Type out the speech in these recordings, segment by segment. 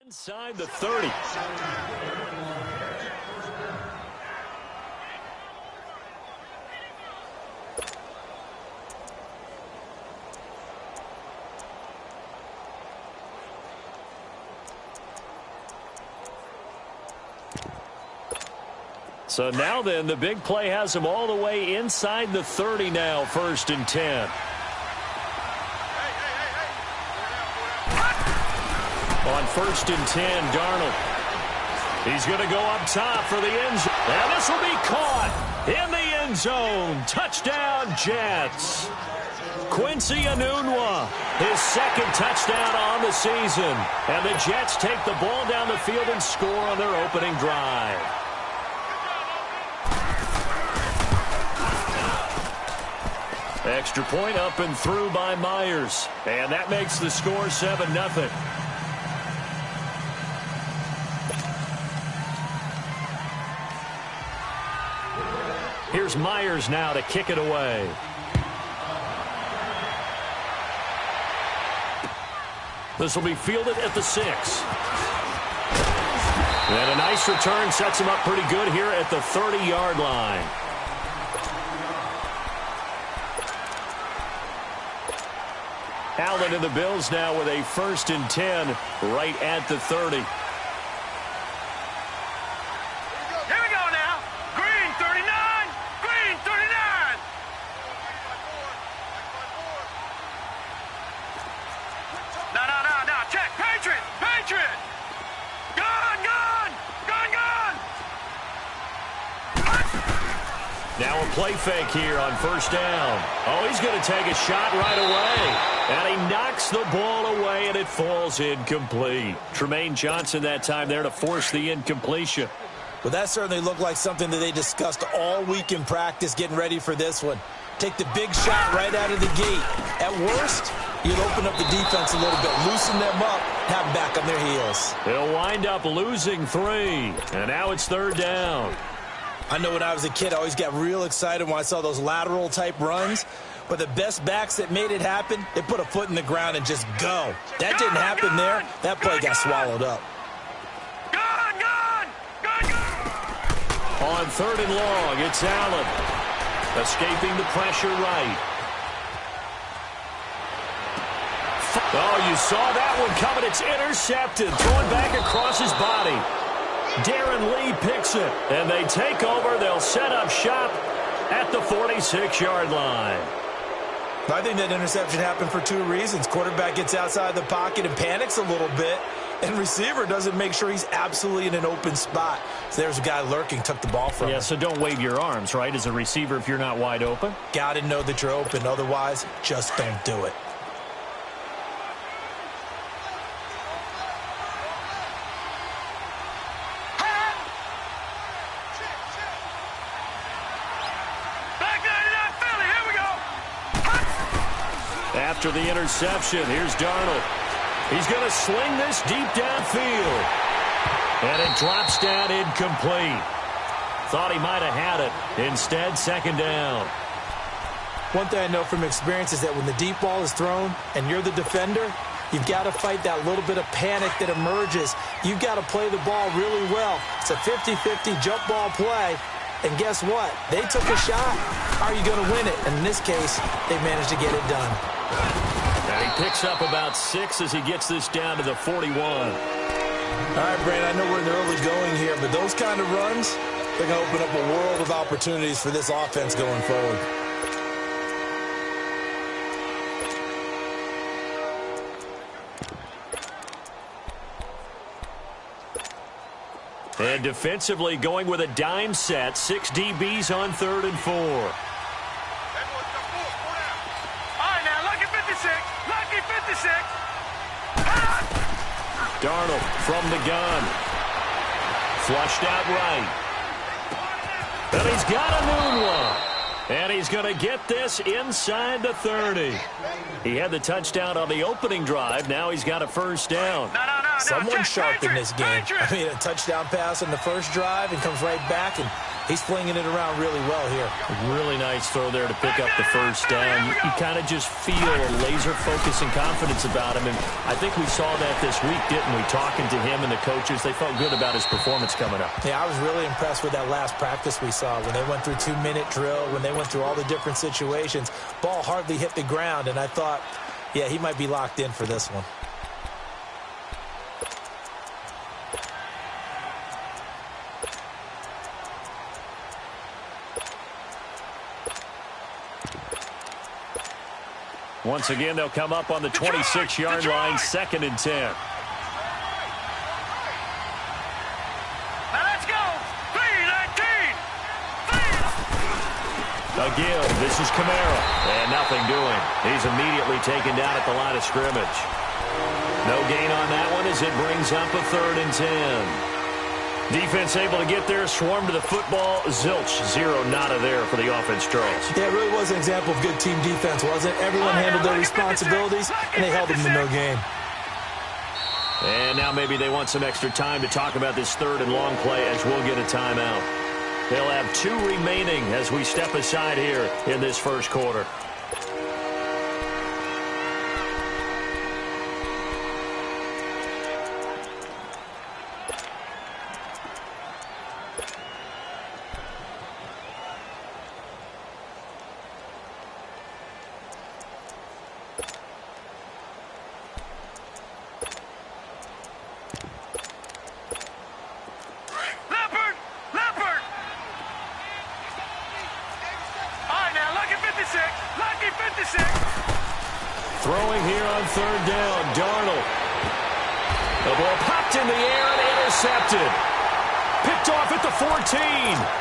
Inside the 30. So now then, the big play has him all the way inside the 30 now, 1st and 10. On 1st and 10, Darnold. He's going to go up top for the end zone. And this will be caught in the end zone. Touchdown, Jets. Quincy Enunwa, his 2nd touchdown on the season. And the Jets take the ball down the field and score on their opening drive. Extra point up and through by Myers. And that makes the score 7-0. Here's Myers now to kick it away. This will be fielded at the 6. And a nice return sets him up pretty good here at the 30-yard line. Allen and the Bills now with a 1st and 10 right at the 30. Now a play fake here on 1st down. Oh, he's going to take a shot right away. And he knocks the ball away, and it falls incomplete. Tremaine Johnson that time there to force the incompletion. Well, that certainly looked like something that they discussed all week in practice getting ready for this one. Take the big shot right out of the gate. At worst, you'd open up the defense a little bit, loosen them up, have them back on their heels. They'll wind up losing 3. And now it's 3rd down. I know when I was a kid, I always got real excited when I saw those lateral-type runs. But the best backs that made it happen, they put a foot in the ground and just go. That didn't happen there. That play got swallowed up. On 3rd and long, it's Allen. Escaping the pressure right. Oh, you saw that one coming. It's intercepted. Throwing back across his body. Darren Lee picks it, and they take over. They'll set up shop at the 46-yard line. I think that interception happened for 2 reasons. Quarterback gets outside the pocket and panics a little bit, and receiver doesn't make sure he's absolutely in an open spot. So there's a guy lurking, took the ball from him. Yeah, so don't wave your arms, right, as a receiver if you're not wide open. Got to know that you're open. Otherwise, just don't do it. After the interception, here's Darnold. He's going to sling this deep downfield. And it drops down incomplete. Thought he might have had it. Instead, 2nd down. One thing I know from experience is that when the deep ball is thrown and you're the defender, you've got to fight that little bit of panic that emerges. You've got to play the ball really well. It's a 50-50 jump ball play. And guess what? They took a shot. Are you going to win it? And in this case, they managed to get it done. And he picks up about 6 as he gets this down to the 41. All right, Brandon, I know we're in the early going here, but those kind of runs, they're going to open up a world of opportunities for this offense going forward. And defensively going with a dime set. 6 DBs on 3rd and 4. All right, now, lucky 56. Lucky 56. Darnold from the gun. Flushed out right. And he's got a new one. And he's going to get this inside the 30. He had the touchdown on the opening drive. Now he's got a 1st down. Someone sharp in this game. I mean, a touchdown pass on the first drive and comes right back and He's flinging it around really well here. Really nice throw there to pick up the first down. You kind of just feel a laser focus and confidence about him, and I think we saw that this week, didn't we? Talking to him and the coaches, they felt good about his performance coming up. Yeah, I was really impressed with that last practice we saw when they went through 2-minute drill, when they went through all the different situations. Ball hardly hit the ground, and I thought, yeah, he might be locked in for this one. Once again, they'll come up on the 26-yard line, 2nd and 10. Now let's go. 3-19. Again, this is Kamara. And nothing doing. He's immediately taken down at the line of scrimmage. No gain on that one as it brings up a 3rd and 10. Defense able to get there, swarm to the football. Zilch, 0 nada there for the offense, Charles. Yeah, it really was an example of good team defense, wasn't it? Everyone handled their responsibilities, and they held them to no gain. And now maybe they want some extra time to talk about this 3rd and long play as we'll get a timeout. They'll have 2 remaining as we step aside here in this first quarter. Throwing here on 3rd down, Darnold. The ball popped in the air and intercepted. Picked off at the 14.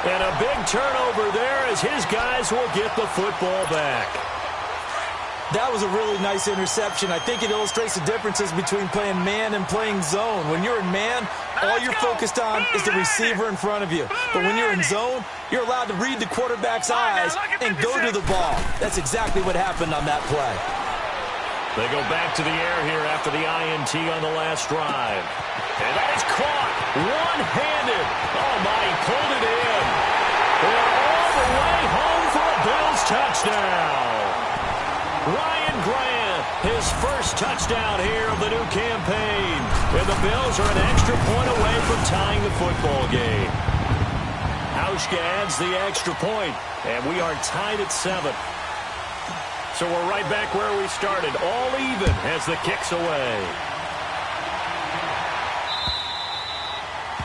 And a big turnover there as his guys will get the football back. That was a really nice interception. I think it illustrates the differences between playing man and playing zone. When you're in man, all you're focused on is the receiver in front of you. But when you're in zone, you're allowed to read the quarterback's eyes and go to the ball. That's exactly what happened on that play. They go back to the air here after the INT on the last drive. And that is caught one-handed. Oh, my, he pulled it in. They're all the way home for a Bills touchdown. Ryan Grant, his first touchdown here of the new campaign. And the Bills are an extra point away from tying the football game. Hauschka adds the extra point, and we are tied at 7. So we're right back where we started, all even as the kick's away.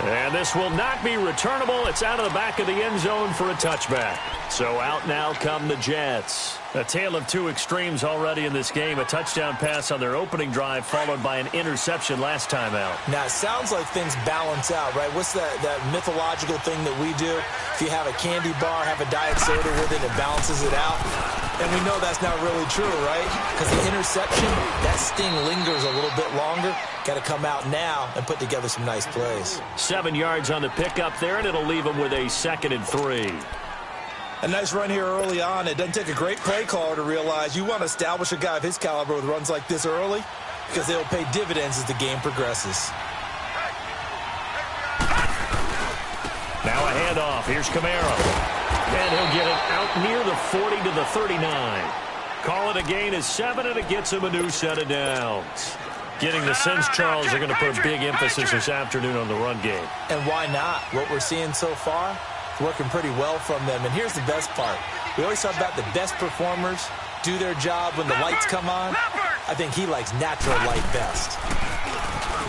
And this will not be returnable. It's out of the back of the end zone for a touchback. So out now come the Jets. A tale of 2 extremes already in this game. A touchdown pass on their opening drive followed by an interception last time out. Now, it sounds like things balance out, right? What's that mythological thing that we do? If you have a candy bar, have a diet soda with it, it balances it out. And we know that's not really true, right? Because the interception, that sting lingers a little bit longer. Got to come out now and put together some nice plays. 7 yards on the pickup there, and it'll leave them with a 2nd and 3. A nice run here early on. It doesn't take a great play caller to realize you want to establish a guy of his caliber with runs like this early because they'll pay dividends as the game progresses. Now a handoff. Here's Kamara. And he'll get it out near the 40 to the 39. Call it a gain of 7, and it gets him a new set of downs. Getting the sense, Charles, they're going to put a big emphasis this afternoon on the run game. And why not? What we're seeing so far, working pretty well from them. And here's the best part. We always talk about the best performers do their job when the lights come on. I think he likes natural light best.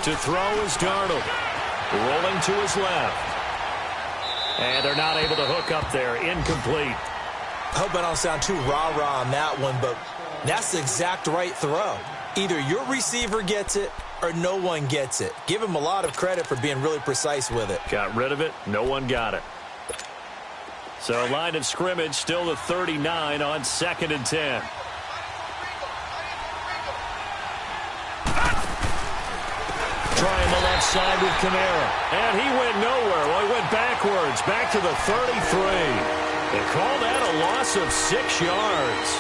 To throw is Darnold. Rolling to his left. And they're not able to hook up there. Incomplete. I hope I don't sound too rah-rah on that one, but that's the exact right throw. Either your receiver gets it or no one gets it. Give him a lot of credit for being really precise with it. Got rid of it. No one got it. So line of scrimmage still the 39 on 2nd and 10. Trying the left side with Kamara. And he went nowhere. Well, he went backwards. Back to the 33. They call that a loss of 6 yards.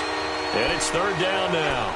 And it's 3rd down now.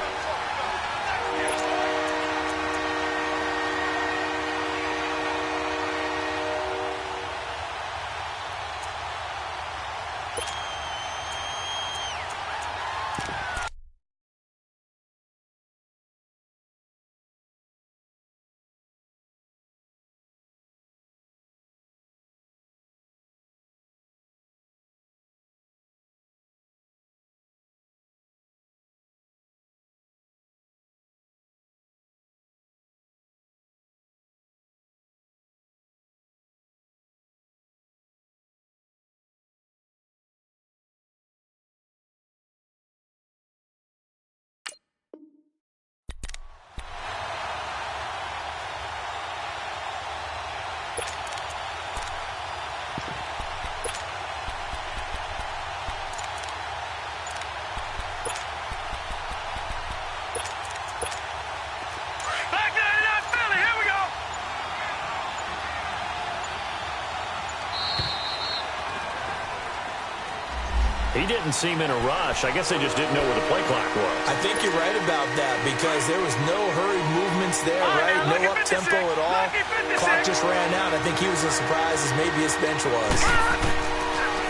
He didn't seem in a rush. I guess they just didn't know where the play clock was. I think you're right about that because there was no hurried movements there, right? No up-tempo at all. Clock just ran out. I think he was as surprised as maybe his bench was.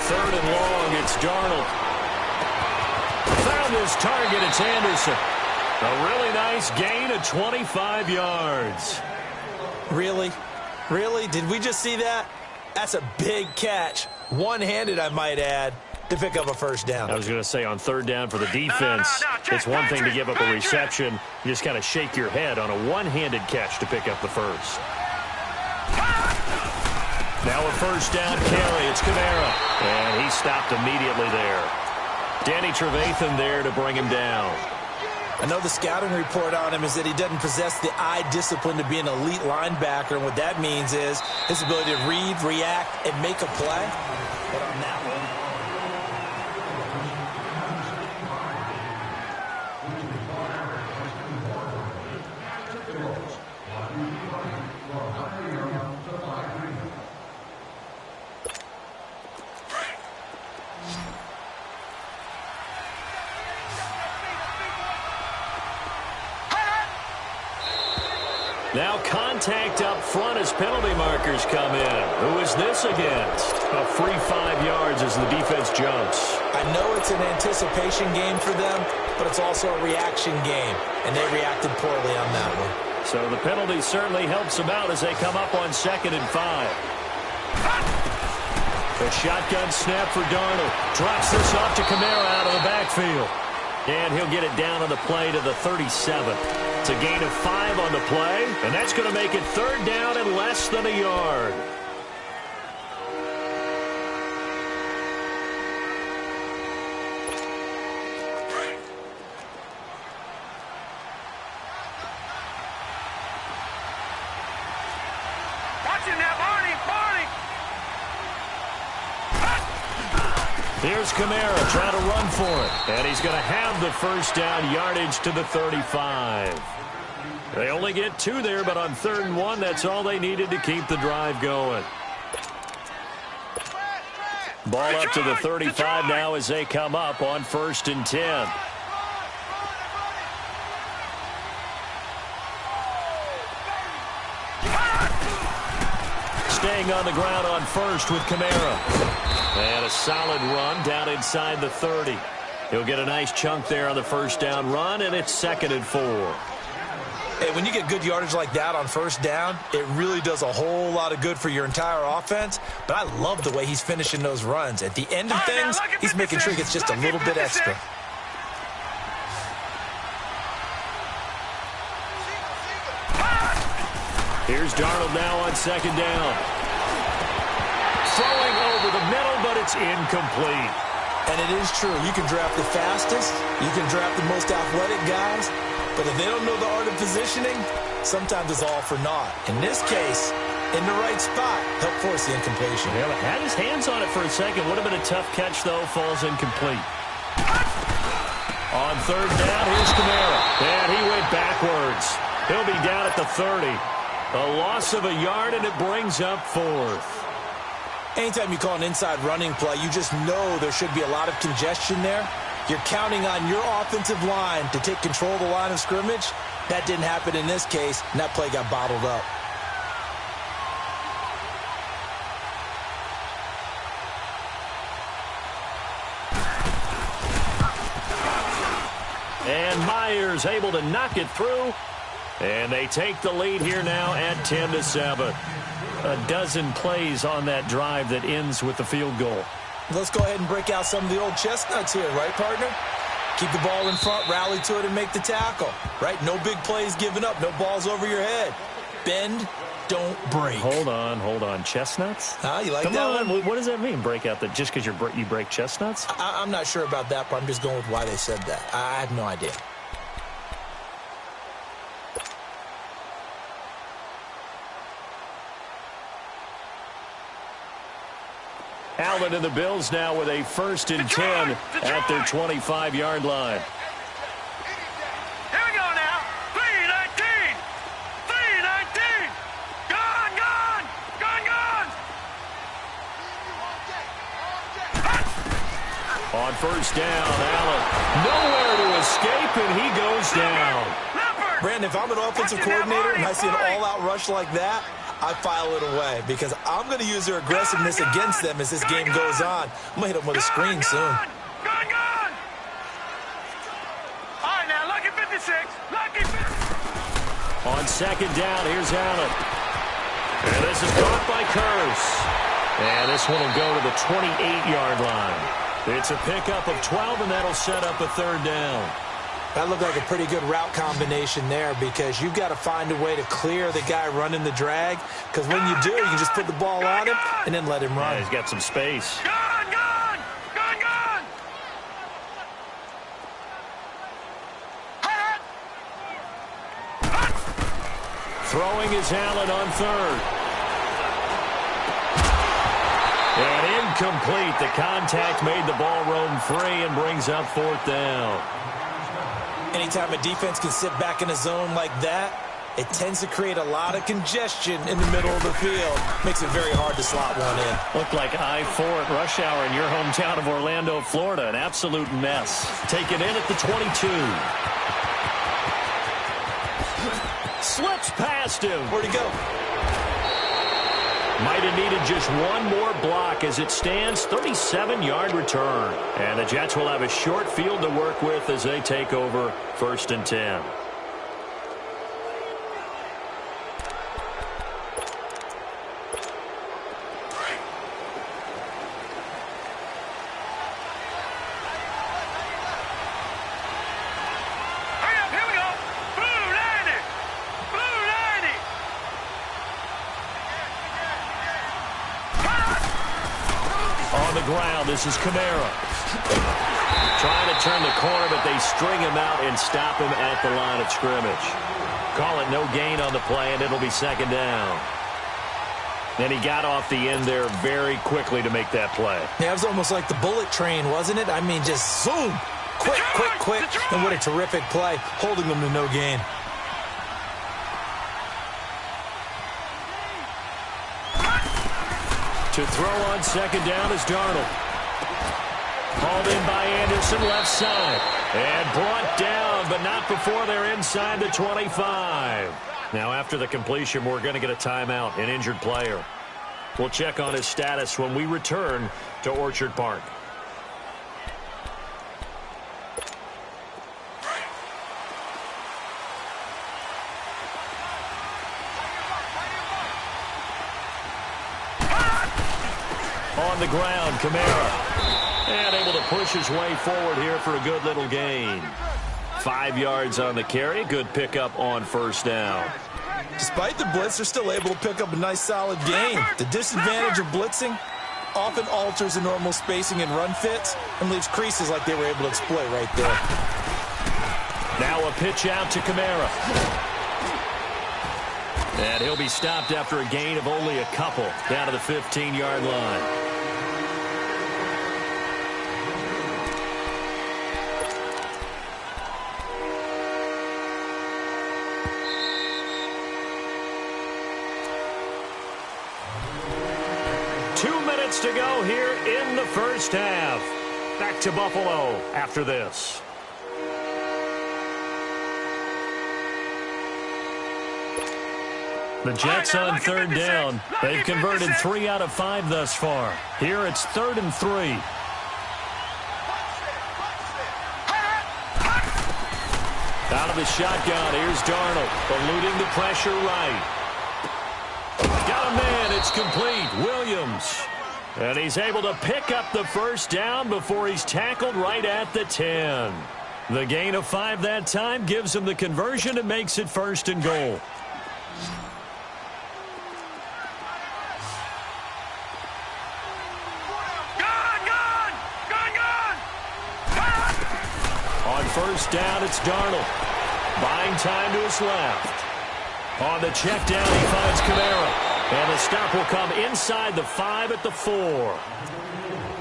3rd and long, it's Darnold. Found his target, it's Anderson. A really nice gain of 25 yards. Really? Really? Did we just see that? That's a big catch. One-handed, I might add, to pick up a first down. I was going to say on 3rd down for the defense, it's one thing to give up a reception. You just kind of shake your head on a one-handed catch to pick up the first. Now a first down carry. It's Kamara. And he stopped immediately there. Danny Trevathan there to bring him down. I know the scouting report on him is that he doesn't possess the eye discipline to be an elite linebacker. And what that means is his ability to read, react, and make a play. But on that one, now contact up front as penalty markers come in. Who is this against? A free 5 yards as the defense jumps. I know it's an anticipation game for them, but it's also a reaction game, and they reacted poorly on that one. So the penalty certainly helps them out as they come up on 2nd and 5. The shotgun snap for Darnold. Drops this off to Kamara out of the backfield. And he'll get it down on the play to the 37. It's a gain of 5 on the play, and that's going to make it 3rd down and less than a yard. Watching that, Barney. Here's Kamara trying to run for it. And he's going to have the first down yardage to the 35. They only get 2 there, but on 3rd and 1, that's all they needed to keep the drive going. Ball up to the 35 now as they come up on 1st and 10. Staying on the ground on 1st with Kamara. And a solid run down inside the 30. He'll get a nice chunk there on the first down run, and it's 2nd and 4. Hey, when you get good yardage like that on first down, it really does a whole lot of good for your entire offense. But I love the way he's finishing those runs. At the end of things, he's making sure he gets just a little bit extra. Here's Darnold now on 2nd down. Throwing over the middle, but it's incomplete. And it is true. You can draft the fastest. You can draft the most athletic guys. But if they don't know the art of positioning, sometimes it's all for naught. In this case, in the right spot, helped force the incompletion. Yeah, had his hands on it for a second. Would have been a tough catch, though. Falls incomplete. On 3rd down, here's Kamara. And he went backwards. He'll be down at the 30. A loss of a yard, and it brings up 4th. Anytime you call an inside running play, you just know there should be a lot of congestion there. You're counting on your offensive line to take control of the line of scrimmage. That didn't happen in this case, and that play got bottled up. And Myers able to knock it through. And they take the lead here now at 10-7. A dozen plays on that drive that ends with the field goal. Let's go ahead and break out some of the old chestnuts here, right, partner? Keep the ball in front, rally to it, and make the tackle, right? No big plays given up, no balls over your head. Bend, don't break. Hold on. Chestnuts? You like Come that on. one? What does that mean, break out? That just because you break chestnuts? I'm not sure about that, but I'm just going with why they said that. I have no idea. Allen and the Bills now with a 1st and 10 at their 25-yard line. Here we go now. 3-19. 3-19. Gone. On On first down, Allen. Nowhere to escape, and he goes down. Brandon, if I'm an offensive coordinator and I see an all-out rush like that, I file it away because I'm going to use their aggressiveness against them as this game goes on. I'm going to hit them with a screen soon. Gone. All right, now, lucky 56. Lucky 56. On second down, here's Allen. And this is caught by Curse. And this one will go to the 28-yard line. It's a pickup of 12, and that'll set up a third down. That looked like a pretty good route combination there because you've got to find a way to clear the guy running the drag, because when you do, you can just put the ball on him and then let him run. Yeah, he's got some space. Gone. Throwing is Allen on third. And incomplete. The contact made the ball roam free and brings up fourth down. Anytime a defense can sit back in a zone like that, it tends to create a lot of congestion in the middle of the field. Makes it very hard to slot one in. Looked like I-4 at rush hour in your hometown of Orlando, Florida. An absolute mess. Taken in at the 22. Slips past him. Where'd he go? Might have needed just one more block as it stands. 37-yard return. And the Jets will have a short field to work with as they take over first and 10. Ground. This is Kamara. Trying to turn the corner, but they string him out and stop him at the line of scrimmage. Call it no gain on the play, and it'll be second down. And he got off the end there very quickly to make that play. Yeah, it was almost like the bullet train, wasn't it? I mean, just zoom. Quick. And what a terrific play, holding them to no gain. To throw on second down is Darnold. Hauled in by Anderson, left side. And brought down, but not before they're inside the 25. Now, after the completion, we're going to get a timeout, an injured player. We'll check on his status when we return to Orchard Park. On the ground, Kamara. And able to push his way forward here for a good little gain. 5 yards on the carry. Good pickup on first down. Despite the blitz, they're still able to pick up a nice, solid gain. The disadvantage of blitzing often alters the normal spacing and run fits and leaves creases like they were able to exploit right there. Now a pitch out to Kamara. And he'll be stopped after a gain of only a couple down to the 15-yard line. To go here in the first half. Back to Buffalo after this. The Jets on third down. They've converted 3 out of 5 thus far. Here it's 3rd and 3. Out of the shotgun, here's Darnold, eluding the pressure right. Got a man, it's complete. Williams. And he's able to pick up the first down before he's tackled right at the 10. The gain of 5 that time gives him the conversion and makes it 1st and goal. On first down, it's Darnold. Buying time to his left. On the check down, he finds Kamara. And the stop will come inside the 5 at the 4.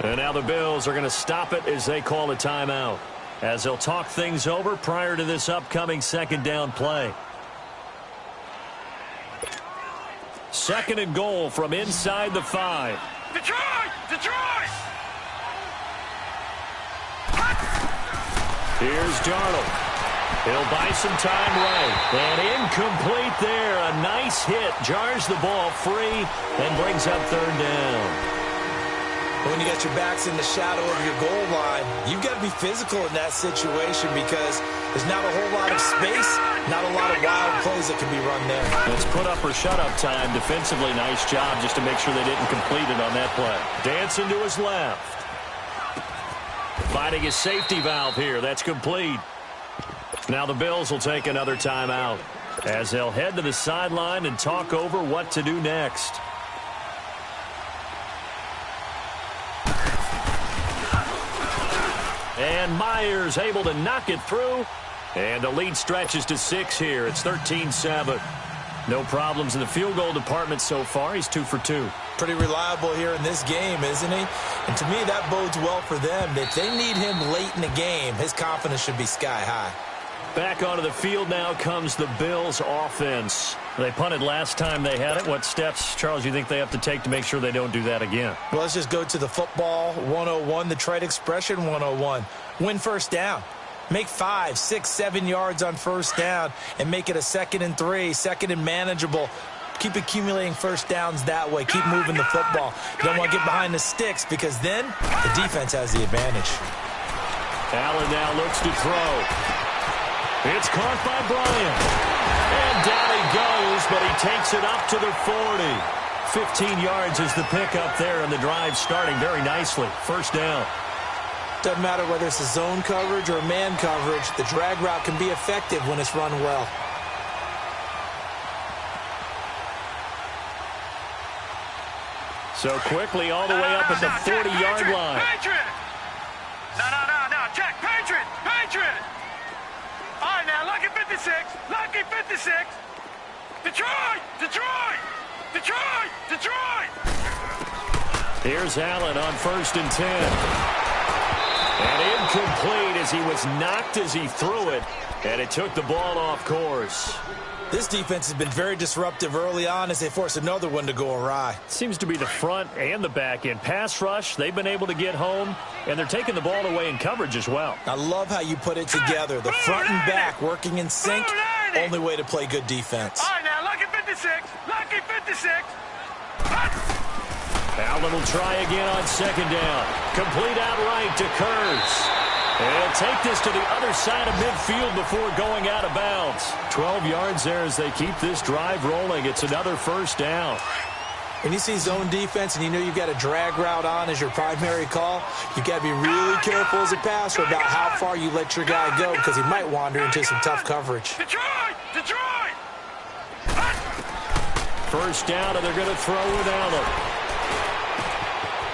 And now the Bills are going to stop it as they call a timeout, as they'll talk things over prior to this upcoming second down play. 2nd and goal from inside the 5. Detroit! Here's Darnold. He'll buy some time right. And incomplete there. A nice hit. Jars the ball free and brings up third down. When you got your backs in the shadow of your goal line, you've got to be physical in that situation because there's not a whole lot of space, not a lot of wild plays that can be run there. It's put up or shut up time. Defensively, nice job just to make sure they didn't complete it on that play. Dancing to his left. Finding his safety valve here. That's complete. Now the Bills will take another timeout as they'll head to the sideline and talk over what to do next. And Myers able to knock it through. And the lead stretches to 6 here. It's 13-7. No problems in the field goal department so far. He's 2 for 2. Pretty reliable here in this game, isn't he? And to me, that bodes well for them. If they need him late in the game, his confidence should be sky high. Back onto the field now comes the Bills offense. They punted last time they had it. What steps, Charles, you think they have to take to make sure they don't do that again? Well, let's just go to the football 101, the trade expression 101. Win first down. Make 5, 6, 7 yards on first down and make it a 2nd and 3, 2nd and manageable. Keep accumulating first downs that way. Keep moving the football. You don't want to get behind the sticks because then the defense has the advantage. Allen now looks to throw. It's caught by Bryant. And down he goes, but he takes it up to the 40. 15 yards is the pickup there, and the drive starting very nicely. First down. Doesn't matter whether it's a zone coverage or man coverage. The drag route can be effective when it's run well. So quickly all the way up at the 40-yard line. Patriot! No. Check. Patriot! All right, now, lucky 56. Detroit! Here's Allen on 1st and 10. And incomplete as he was knocked as he threw it. And it took the ball off course. This defense has been very disruptive early on as they force another one to go awry. Seems to be the front and the back end. Pass rush, they've been able to get home, and they're taking the ball away in coverage as well. I love how you put it together. The front and back working in sync, only way to play good defense. All right, now, lucky 56. Allen will try again on 2nd down. Complete outright to Kurtz. And he'll take this to the other side of midfield before going out of bounds. 12 yards there as they keep this drive rolling. It's another first down. When you see zone defense and you know you've got a drag route on as your primary call, you've got to be really careful as a passer about how far you let your guy go because he might wander into some tough coverage. Detroit! First down, and they're going to throw with Allen.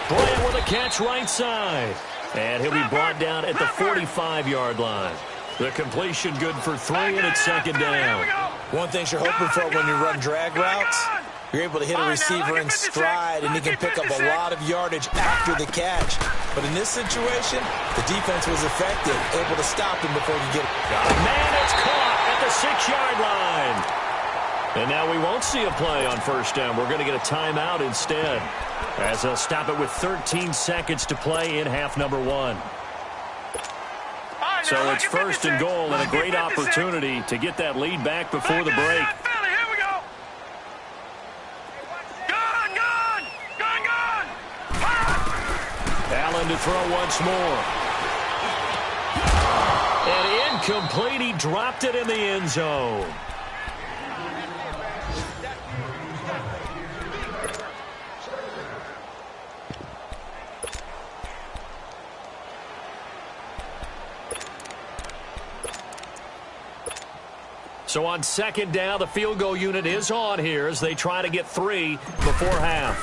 Bryant with a catch right side. And he'll be brought down at the 45-yard line. The completion good for 3, and it's 2nd down. One thing you're hoping for when you run drag routes, you're able to hit a receiver in stride, and he can pick up a lot of yardage after the catch. But in this situation, the defense was effective, able to stop him before you get it. Man, it's caught at the 6-yard line. And now we won't see a play on first down. We're going to get a timeout instead, as they'll stop it with 13 seconds to play in half number 1. So it's 1st and goal and a great opportunity to get that lead back before the break. Here we go. Gun. Allen to throw once more. And incomplete. He dropped it in the end zone. So on 2nd down, the field goal unit is on here as they try to get 3 before half.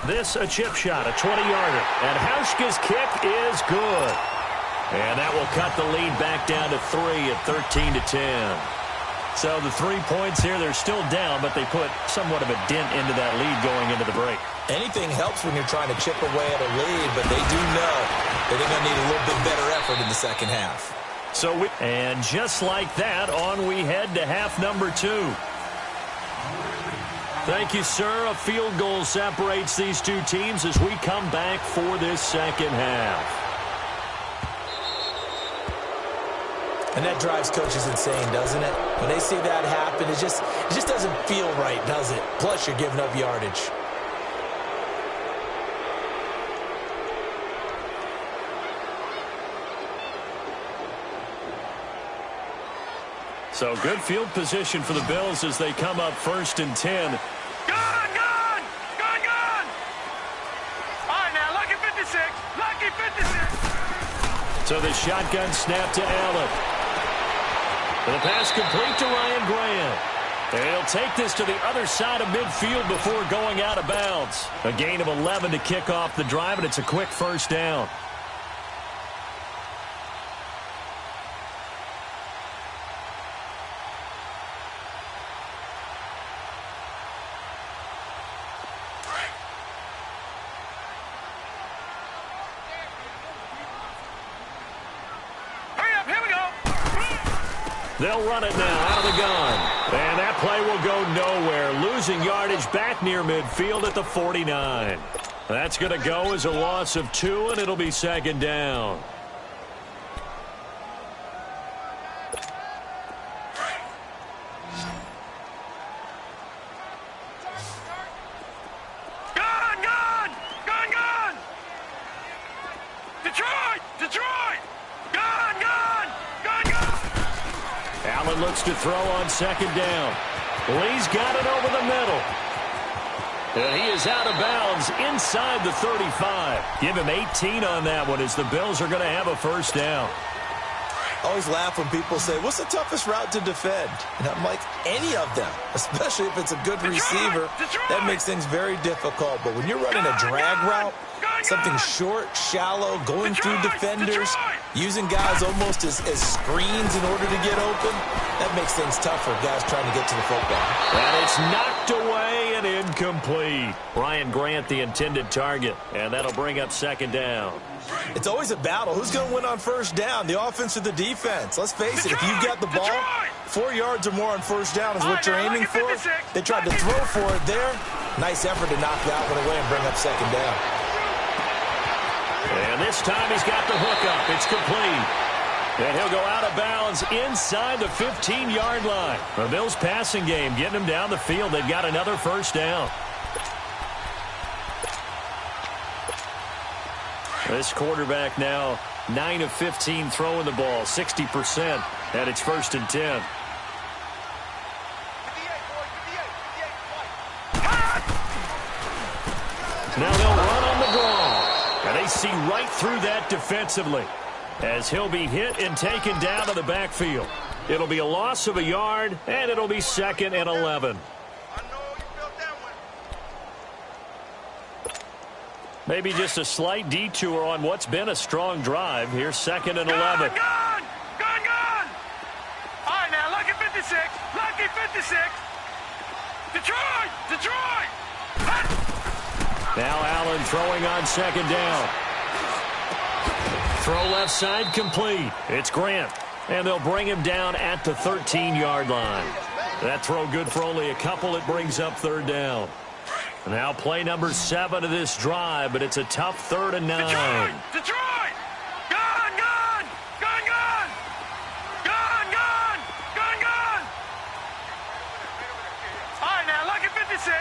This a chip shot, a 20-yarder. And Hauschka's kick is good. And that will cut the lead back down to 3 at 13-10. So the 3 points here, they're still down, but they put somewhat of a dent into that lead going into the break. Anything helps when you're trying to chip away at a lead, but they do know that they're going to need a little bit better effort in the second half. And just like that, on we head to half number 2. Thank you, sir. A field goal separates these two teams as we come back for this second half. And that drives coaches insane, doesn't it? When they see that happen, it just doesn't feel right, does it? Plus, you're giving up yardage. So good field position for the Bills as they come up 1st and 10. Gone! All right, now, lucky 56. Lucky 56. So the shotgun snap to Allen. And the pass complete to Ryan Grant. And he'll take this to the other side of midfield before going out of bounds. A gain of 11 to kick off the drive, and it's a quick first down. They'll run it now out of the gun. And that play will go nowhere. Losing yardage back near midfield at the 49. That's going to go as a loss of 2, and it'll be 2nd down. Looks to throw on 2nd down. Lee's got it over the middle. And he is out of bounds inside the 35. Give him 18 on that one as the Bills are going to have a first down. I always laugh when people say, what's the toughest route to defend? And I'm like, any of them, especially if it's a good receiver. That makes things very difficult. But when you're running a drag route, something short, shallow, going through defenders, using guys almost as screens in order to get open, that makes things tough for guys trying to get to the football. And it's knocked away and incomplete. Ryan Grant, the intended target, and that'll bring up 2nd down. It's always a battle. Who's going to win on first down, the offense or the defense? Let's face it, if you've got the ball, 4 yards or more on first down is what you're aiming for. They tried to throw for it there. Nice effort to knock that one away and bring up 2nd down. And this time he's got the hook up. It's complete. And he'll go out of bounds inside the 15-yard line. The Bills passing game getting them down the field. They've got another first down. This quarterback now 9 of 15 throwing the ball, 60%, and it's 1st and 10. Now they'll run on the draw, and they see right through that defensively as he'll be hit and taken down to the backfield. It'll be a loss of a yard, and it'll be 2nd and 11. Maybe just a slight detour on what's been a strong drive. Here's 2nd and 11. Gone! All right, now, lucky 56. Lucky 56. Detroit! Now Allen throwing on 2nd down. Throw left side complete. It's Grant. And they'll bring him down at the 13-yard line. That throw good for only a couple. It brings up 3rd down. Now play number 7 of this drive, but it's a tough 3rd and 9. Detroit! Gone! All right, now, lucky 56.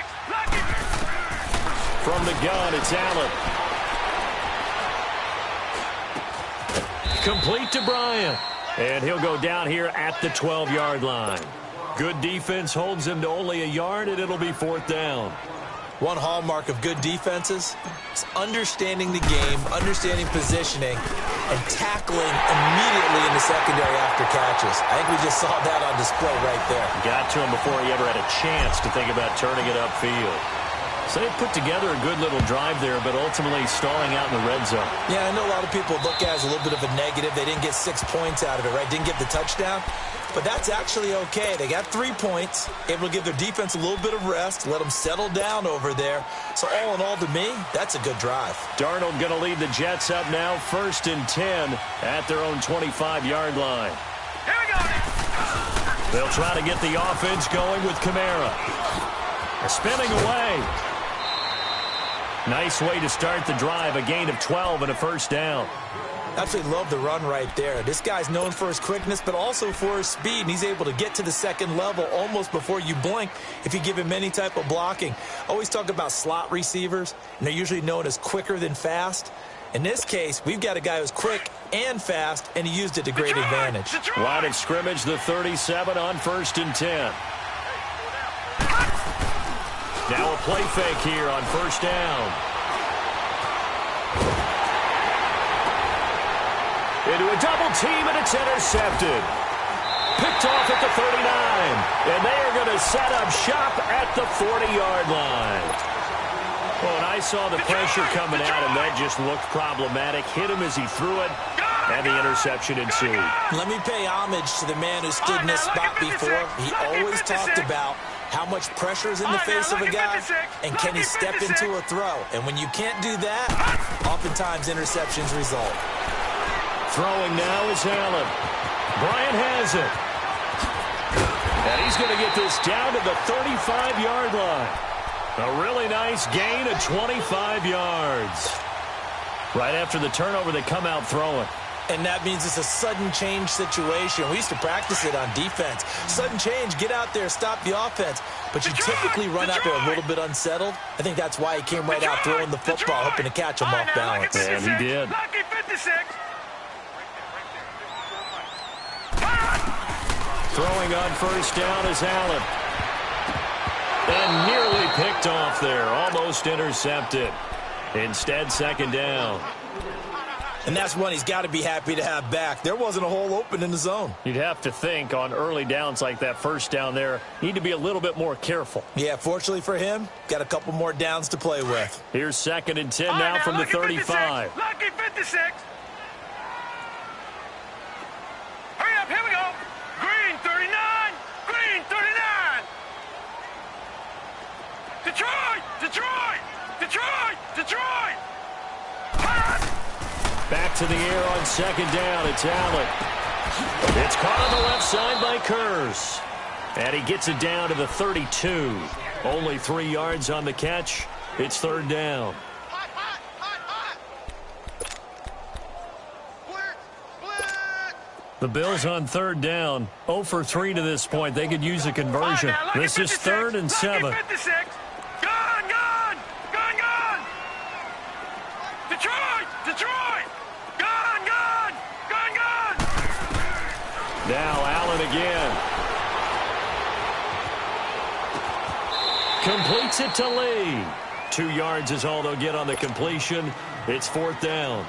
From the gun, it's Allen. Complete to Bryant. And he'll go down here at the 12-yard line. Good defense holds him to only a yard, and it'll be 4th down. One hallmark of good defenses is understanding the game, understanding positioning, and tackling immediately in the secondary after catches. I think we just saw that on display right there. Got to him before he ever had a chance to think about turning it upfield. So they put together a good little drive there, but ultimately stalling out in the red zone. Yeah, I know a lot of people look at it as a little bit of a negative. They didn't get 6 points out of it, right? Didn't get the touchdown. But that's actually okay. They got 3 points, able to give their defense a little bit of rest, let them settle down over there. So all in all, to me, that's a good drive. Darnold going to lead the Jets up now, 1st and 10 at their own 25-yard line. Here we go. They'll try to get the offense going with Kamara. Spinning away. Nice way to start the drive, a gain of 12 and a first down. Absolutely love the run right there. This guy's known for his quickness, but also for his speed, and he's able to get to the second level almost before you blink if you give him any type of blocking. Always talk about slot receivers, and they're usually known as quicker than fast. In this case, we've got a guy who's quick and fast, and he used it to great advantage. Line of scrimmage, the 37 on 1st and 10. Now a play fake here on 1st down. Into a double team, and it's intercepted. Picked off at the 39, and they are going to set up shop at the 40-yard line. Well, and I saw the pressure coming at him. That just looked problematic. Hit him as he threw it, and the interception ensued. Let me pay homage to the man who stood in this spot before. He always talked about how much pressure is in the face of a guy, and can he step into a throw. And when you can't do that, oftentimes interceptions result. Throwing now is Allen. Bryant has it. And he's going to get this down to the 35-yard line. A really nice gain of 25 yards. Right after the turnover, they come out throwing. And that means it's a sudden change situation. We used to practice it on defense. Sudden change, get out there, stop the offense. But you typically run out there a little bit unsettled. I think that's why he came right out throwing the football, hoping to catch him off balance. And he did. Lucky 56. Throwing on 1st down is Allen. And nearly picked off there. Almost intercepted. Instead, 2nd down. And that's one he's got to be happy to have back. There wasn't a hole open in the zone. You'd have to think on early downs like that 1st down there, need to be a little bit more careful. Yeah, fortunately for him, got a couple more downs to play with. Here's 2nd and 10 now from the 35. Lucky 56. Hurry up, here we go. Green 39. Green 39. Detroit! Detroit! Detroit! Detroit! Back to the air on 2nd down. It's Allen. It's caught on the left side by Kurz. And he gets it down to the 32. Only 3 yards on the catch. It's 3rd down. The Bills on 3rd down. 0 for 3 to this point. They could use a conversion. This is 3rd and 7. Gone! Gone! Gone! Gone! Detroit! Detroit! Gone! Gone! Gone! Gone! Now Allen again. Completes it to Lee. 2 yards is all they'll get on the completion. It's 4th down.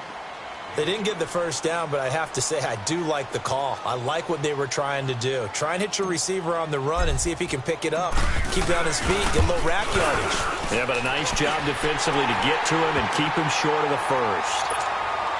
They didn't get the 1st down, but I have to say I do like the call. I like what they were trying to do. Try and hit your receiver on the run and see if he can pick it up. Keep it on his feet, get a little rack yardage. Yeah, but a nice job defensively to get to him and keep him short of the 1st.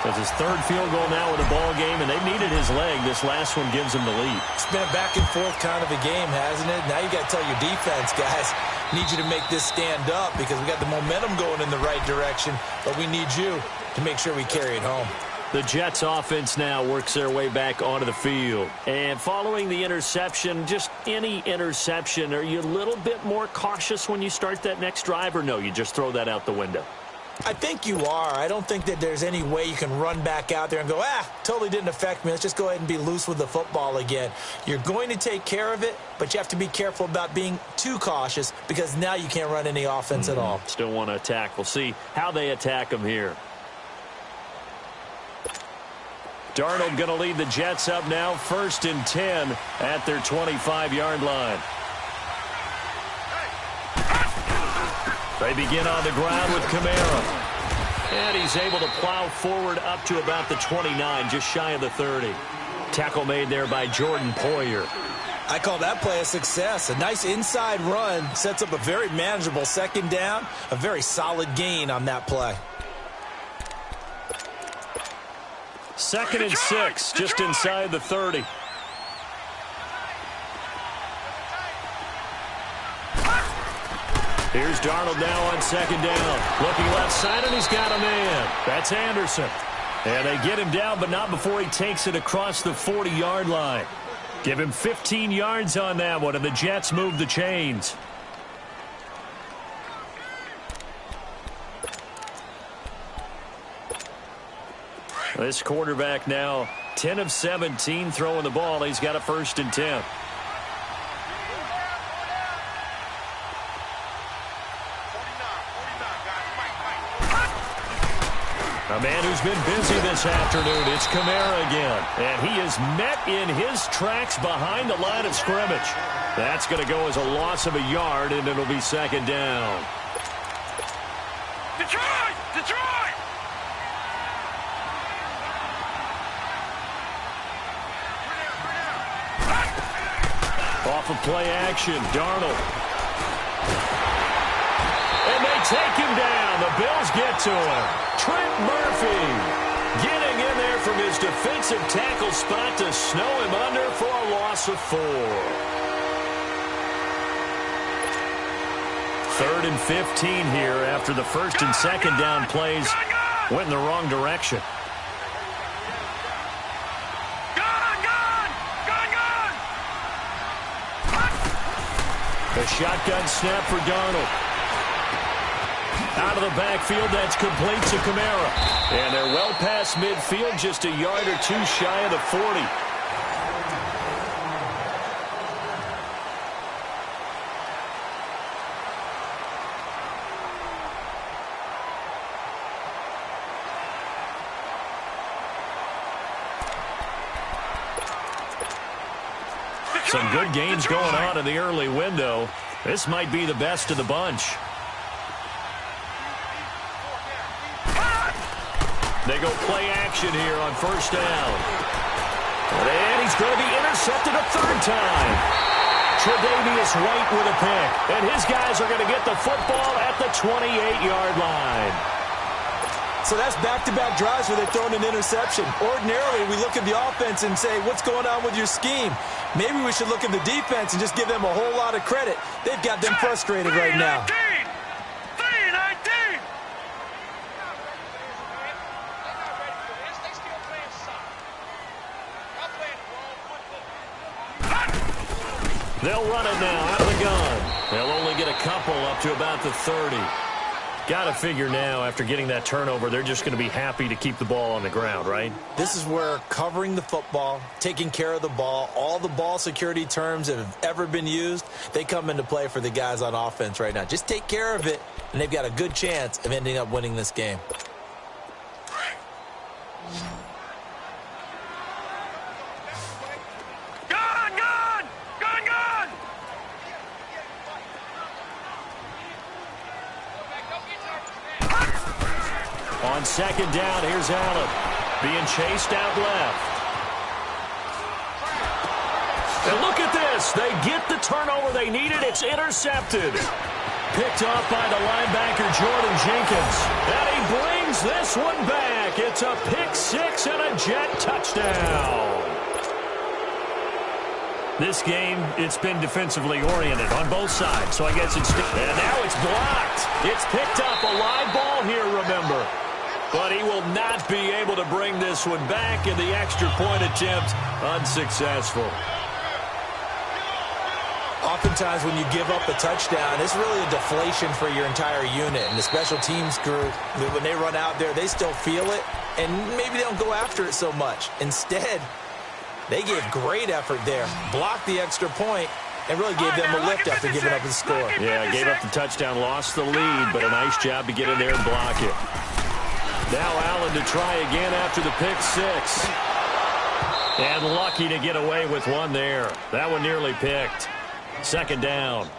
That's his 3rd field goal now with the ball game, and they needed his leg. This last one gives him the lead. It's been a back and forth kind of a game, hasn't it? Now you got to tell your defense, guys, need you to make this stand up because we got the momentum going in the right direction, but we need you to make sure we carry it home. The Jets offense now works their way back onto the field. And following the interception, just any interception, are you a little bit more cautious when you start that next drive, or no, you just throw that out the window? I think you are. I don't think that there's any way you can run back out there and go, totally didn't affect me. Let's just go ahead and be loose with the football again. You're going to take care of it, but you have to be careful about being too cautious because now you can't run any offense at all. Still want to attack. We'll see how they attack them here. Darnold going to lead the Jets up now, 1st and 10 at their 25-yard line. They begin on the ground with Kamara. And he's able to plow forward up to about the 29, just shy of the 30. Tackle made there by Jordan Poyer. I call that play a success. A nice inside run sets up a very manageable 2nd down, a very solid gain on that play. 2nd and 6, just inside the 30. Here's Darnold now on 2nd down. Looking left side, and he's got a man. That's Anderson. And they get him down, but not before he takes it across the 40-yard line. Give him 15 yards on that one, and the Jets move the chains. This quarterback now 10 of 17 throwing the ball. He's got a 1st and 10. A man who's been busy this afternoon, it's Kamara again. And he is met in his tracks behind the line of scrimmage. That's going to go as a loss of a yard, and it'll be 2nd down. Detroit! Detroit! Off of play action, Darnold. And they take him down. The Bills get to him. Trent Murphy getting in there from his defensive tackle spot to snow him under for a loss of 4. 3rd and 15 here after the 1st and 2nd down plays went in the wrong direction. A shotgun snap for Darnold. Out of the backfield, that's complete to Kamara. And they're well past midfield, just a yard or two shy of the 40. Some good games going on in the early window. This might be the best of the bunch. They go play action here on 1st down. And he's going to be intercepted a 3rd time. Tre'Davious White with a pick. And his guys are going to get the football at the 28-yard line. So that's back-to-back drives where they're throwing an interception. Ordinarily, we look at the offense and say, what's going on with your scheme? Maybe we should look at the defense and just give them a whole lot of credit. They've got them frustrated right now. 3-19! They'll run it now out of the gun. They'll only get a couple up to about the 30. Got to figure now, after getting that turnover, they're just going to be happy to keep the ball on the ground, right? This is where covering the football, taking care of the ball, all the ball security terms that have ever been used, they come into play for the guys on offense right now. Just take care of it, and they've got a good chance of ending up winning this game. On 2nd down, here's Allen. Being chased out left. And look at this. They get the turnover they needed. It's intercepted. Picked off by the linebacker, Jordan Jenkins. And he brings this one back. It's a pick 6 and a Jet touchdown. This game, it's been defensively oriented on both sides. So I guess it's... And now it's blocked. It's picked up. A live ball here, remember. But he will not be able to bring this one back, and the extra point attempt unsuccessful. Oftentimes when you give up a touchdown, it's really a deflation for your entire unit. And the special teams group, when they run out there, they still feel it, and maybe they don't go after it so much. Instead, they gave great effort there, blocked the extra point, and really gave them a lift after giving up the score. Yeah, gave up the touchdown, lost the lead, but a nice job to get in there and block it. Now Allen to try again after the pick 6. And lucky to get away with one there. That one nearly picked. 2nd down.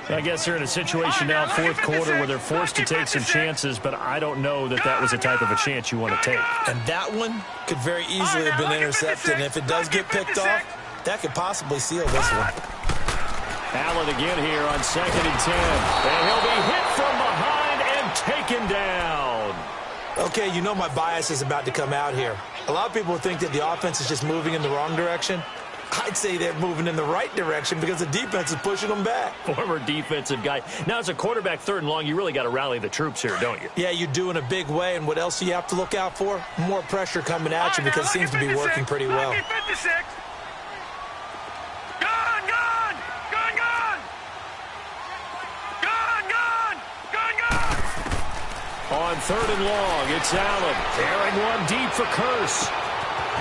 I guess they're in a situation now, 4th quarter, where they're forced to take some chances, but I don't know that that was the type of a chance you want to take. And that one could very easily have been intercepted. And if it does get picked off, that could possibly seal this one. Allen again here on 2nd and 10. And he'll be hit from behind and taken down. Okay, you know my bias is about to come out here. A lot of people think that the offense is just moving in the wrong direction. I'd say they're moving in the right direction because the defense is pushing them back. Former defensive guy. Now, as a quarterback, 3rd and long, you really got to rally the troops here, don't you? Yeah, you do in a big way. And what else do you have to look out for? More pressure coming at you because it seems to be working pretty well. On on 3rd and long. It's Allen carrying one deep for Curse.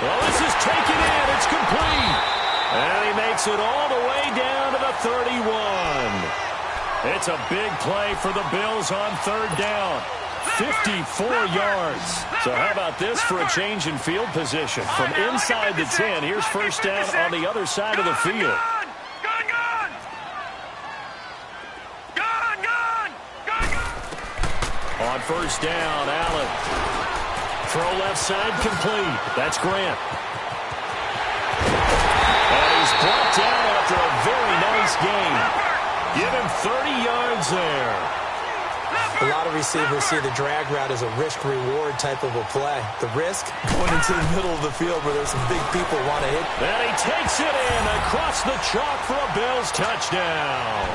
Well, this is taken in. It's complete. And he makes it all the way down to the 31. It's a big play for the Bills on 3rd down. 54 yards. So how about this for a change in field position? From inside the 10, here's 1st down on the other side of the field. On 1st down, Allen. Throw left side complete. That's Grant. And he's brought down after a very nice game. Give him 30 yards there. A lot of receivers see the drag route as a risk-reward type of a play. The risk going into the middle of the field where there's some big people want to hit. And he takes it in across the chalk for a Bills touchdown.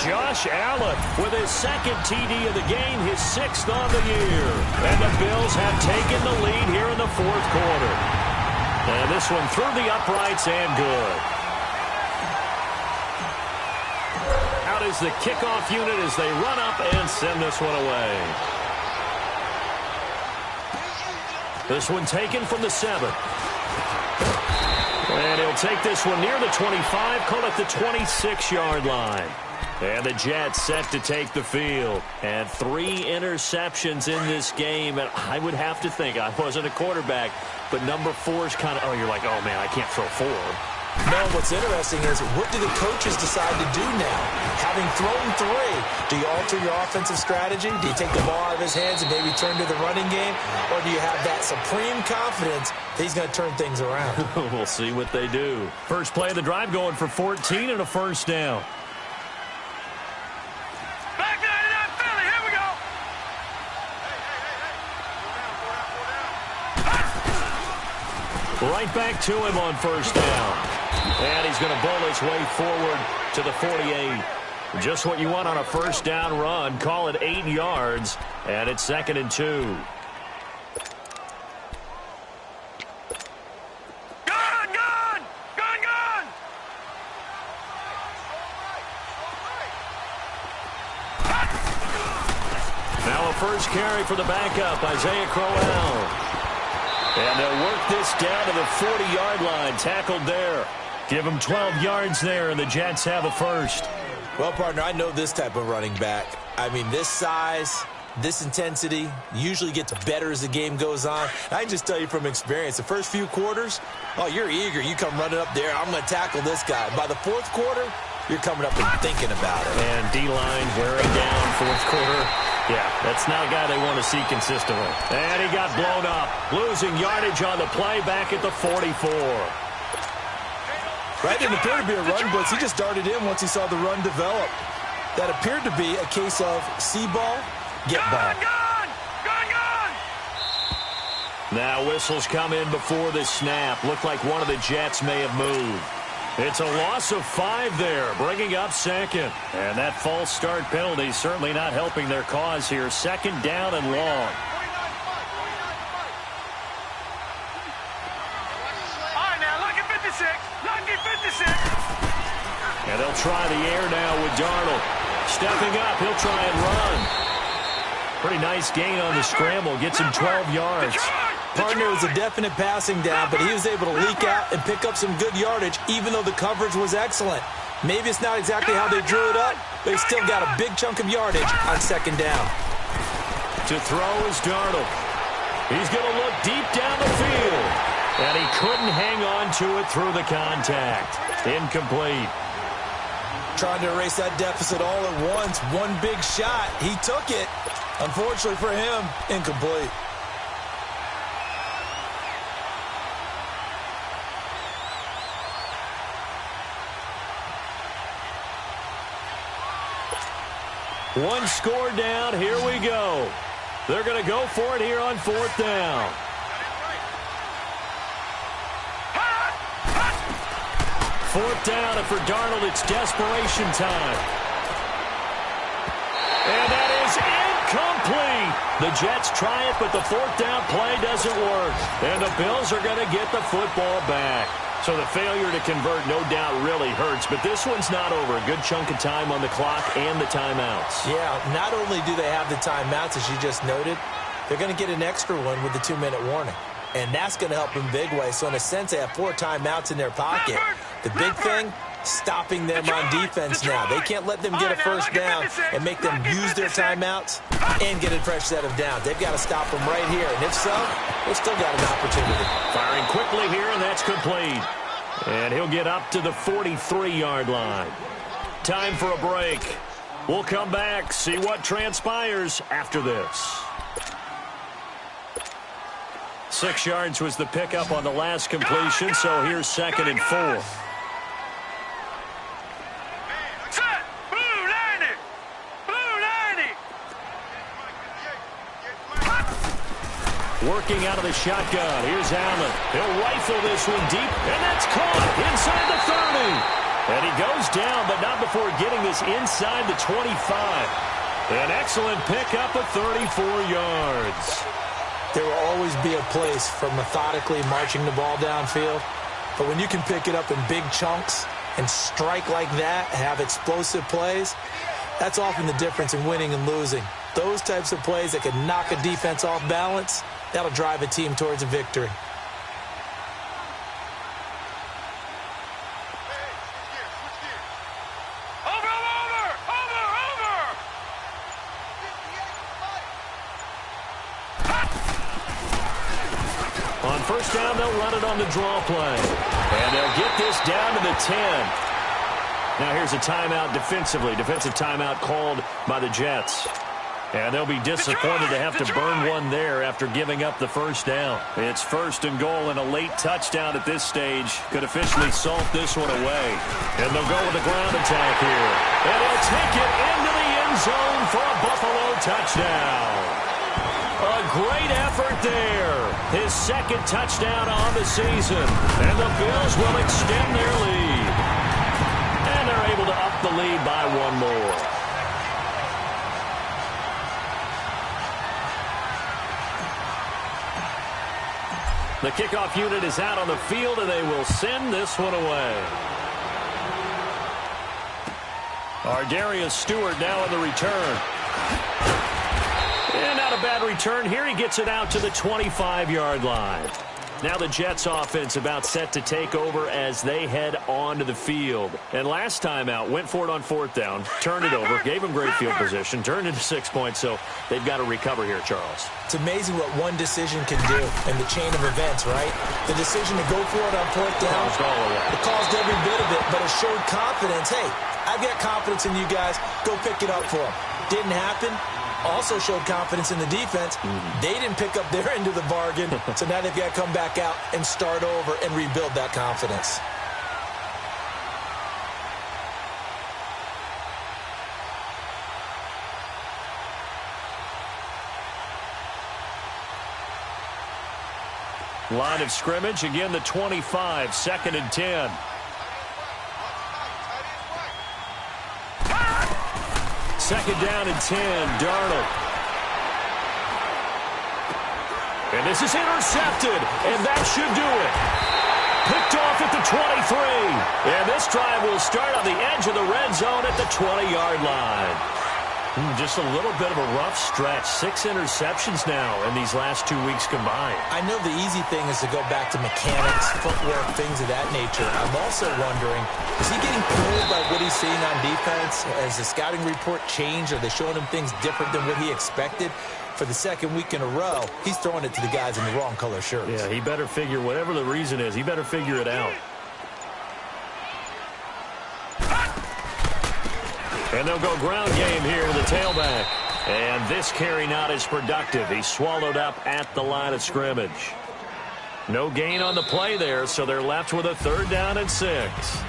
Josh Allen with his 2nd TD of the game, his 6th on the year. And the Bills have taken the lead here in the 4th quarter. And this one through the uprights and good. Out is the kickoff unit as they run up and send this one away. This one taken from the 7. And he'll take this one near the 25, call it the 26-yard line. And the Jets set to take the field. And 3 interceptions in this game. And I would have to think, I wasn't a quarterback, but number 4 is kind of, oh, you're like, oh, man, I can't throw 4. No, what's interesting is what do the coaches decide to do now? Having thrown 3, do you alter your offensive strategy? Do you take the ball out of his hands and maybe turn to the running game? Or do you have that supreme confidence that he's going to turn things around? We'll see what they do. First play of the drive going for 14 and a 1st down. Right back to him on 1st down. And he's going to bowl his way forward to the 48. Just what you want on a 1st down run. Call it 8 yards. And it's 2nd and 2. Now a first carry for the backup, Isaiah Crowell. And they'll work this down to the 40-yard line. Tackled there. Give them 12 yards there, and the Jets have a first. Well, partner, I know this type of running back. I mean, this size, this intensity usually gets better as the game goes on. I can just tell you from experience, the first few quarters, oh, you're eager. You come running up there, I'm going to tackle this guy. By the 4th quarter, you're coming up and thinking about it. And D-line wearing down 4th quarter. Yeah, that's not a guy they want to see consistently. And he got blown up. Losing yardage on the play back at the 44. Right, didn't appear to be a run blitz. He just darted in once he saw the run develop. That appeared to be a case of see ball, get ball. Now whistles come in before the snap. Looked like one of the Jets may have moved. It's a loss of 5 there, bringing up 2nd. And that false start penalty certainly not helping their cause here. 2nd down and long. All right, now, look at 56. Look at 56. And they'll try the air now with Darnold. Stepping up, he'll try and run. Pretty nice gain on the scramble. Gets him 12 yards. Partner was a definite passing down, but he was able to leak out and pick up some good yardage, even though the coverage was excellent. Maybe it's not exactly how they drew it up, but he still got a big chunk of yardage on 2nd down. To throw is Darnold. He's going to look deep down the field. And he couldn't hang on to it through the contact. Incomplete. Trying to erase that deficit all at once. One big shot. He took it. Unfortunately for him, incomplete. One score down. Here we go. They're going to go for it here on 4th down. Fourth down, and for Darnold, it's desperation time. And that is incomplete. The Jets try it, but the 4th down play doesn't work. And the Bills are going to get the football back. So the failure to convert, no doubt, really hurts. But this one's not over. A good chunk of time on the clock and the timeouts. Yeah, not only do they have the timeouts, as you just noted, they're going to get an extra one with the 2-minute warning. And that's going to help in big way. So in a sense, they have 4 timeouts in their pocket. The big thing, stopping them on defense now. They can't let them get a first down and make them use their timeouts and get a fresh set of downs. They've got to stop them right here. And if so, they've still got an opportunity. Firing quickly here, and that's complete. And he'll get up to the 43-yard line. Time for a break. We'll come back, see what transpires after this. 6 yards was the pickup on the last completion, so here's 2nd and 4. Set! Blue 90! Blue 90! Working out of the shotgun. Here's Allen. He'll rifle this one deep, and that's caught inside the 30. And he goes down, but not before getting this inside the 25. An excellent pickup of 34 yards. There will always be a place for methodically marching the ball downfield. But when you can pick it up in big chunks and strike like that, have explosive plays, that's often the difference in winning and losing. Those types of plays that can knock a defense off balance, that'll drive a team towards a victory. On first down, they'll run it on the draw play. And they'll get this down to the 10. Now here's a timeout defensively. Defensive timeout called by the Jets. And they'll be disappointed to have to burn one there after giving up the first down. It's 1st and goal, and a late touchdown at this stage could officially salt this one away. And they'll go with a ground attack here. And he'll take it into the end zone for a Buffalo touchdown. A great effort there. His 2nd touchdown on the season. And the Bills will extend their lead. And they're able to up the lead by one more. The kickoff unit is out on the field, and they will send this one away. Darius Stewart now in the return. And not a bad return here. He gets it out to the 25-yard line. Now the Jets offense about set to take over as they head onto the field. And last time out, went for it on 4th down, turned it over, gave him great field position, turned into 6 points, so they've got to recover here, Charles. It's amazing what one decision can do in the chain of events, right? The decision to go for it on 4th down, it caused every bit of it, but it showed confidence. Hey, I've got confidence in you guys. Go pick it up for them. Didn't happen. Also showed confidence in the defense. They didn't pick up their end of the bargain, so now they've got to come back out and start over and rebuild that confidence. Line of scrimmage, again the 25, 2nd and 10. Second down and 10, Darnold. And this is intercepted, and that should do it. Picked off at the 23. And this drive will start on the edge of the red zone at the 20-yard line. Just a little bit of a rough stretch. 6 interceptions now in these last 2 weeks combined. I know the easy thing is to go back to mechanics, footwork, things of that nature. I'm also wondering, is he getting pulled by what he's seeing on defense? Has the scouting report changed? Are they showing him things different than what he expected? For the 2nd week in a row, he's throwing it to the guys in the wrong color shirts. Yeah, he better figure, whatever the reason is, he better figure it out. And they'll go ground game here to the tailback. And this carry not as productive. He's swallowed up at the line of scrimmage. No gain on the play there, so they're left with a 3rd down and 6.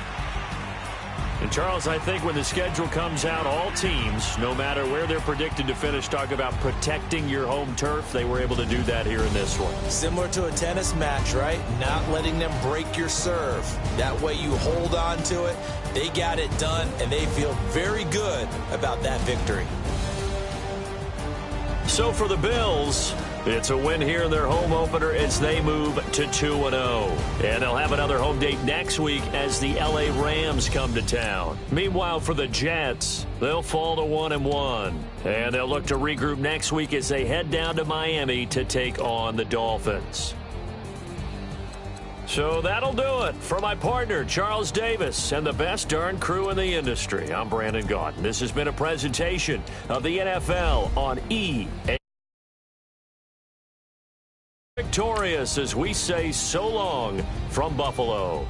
And, Charles, I think when the schedule comes out, all teams, no matter where they're predicted to finish, talk about protecting your home turf. They were able to do that here in this one. Similar to a tennis match, right? Not letting them break your serve. That way you hold on to it. They got it done, and they feel very good about that victory. So for the Bills, It's a win here in their home opener as they move to 2-0. And they'll have another home date next week as the LA Rams come to town. Meanwhile, for the Jets, they'll fall to 1-1. And they'll look to regroup next week as they head down to Miami to take on the Dolphins. So that'll do it. For my partner, Charles Davis, and the best darn crew in the industry, I'm Brandon Gaudin. This has been a presentation of the NFL on EA. Victorious as we say so long from Buffalo.